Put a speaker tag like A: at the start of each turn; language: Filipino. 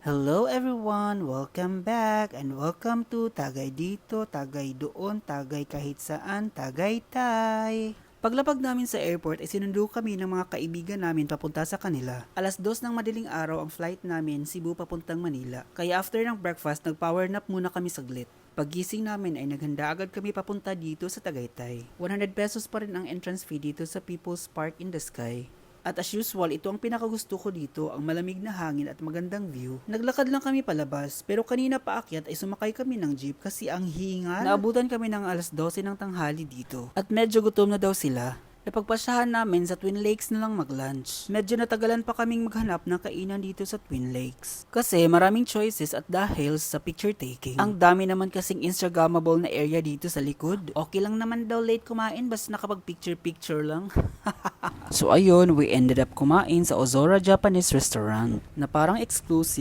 A: Hello everyone! Welcome back and welcome to Tagay Dito, Tagay Doon, Tagay Kahit Saan, Tagaytay! Paglapag namin sa airport ay sinundo kami ng mga kaibigan namin papunta sa kanila. 2:00 ng madaling araw ang flight namin Cebu papuntang Manila. Kaya after ng breakfast, nag-power nap muna kami saglit. Paggising namin ay naghanda agad kami papunta dito sa Tagaytay. 100 pesos pa rin ang entrance fee dito sa People's Park in the Sky. At as usual, ito ang pinakagusto ko dito, ang malamig na hangin at magandang view. Naglakad lang kami palabas, pero kanina paakyat ay sumakay kami ng jeep kasi ang hingal. Naabutan kami ng 12:00 ng tanghali dito. At medyo gutom na daw sila. Napagpasyahan namin sa Twin Lakes na lang mag-lunch. Medyo natagalan pa kaming maghanap ng kainan dito sa Twin Lakes. Kasi maraming choices at dahil sa picture taking. Ang dami naman kasing Instagrammable na area dito sa likod. Okay lang naman daw late kumain basta nakapag picture lang. So ayun, we ended up kumain sa Ozora Japanese Restaurant na parang exclusive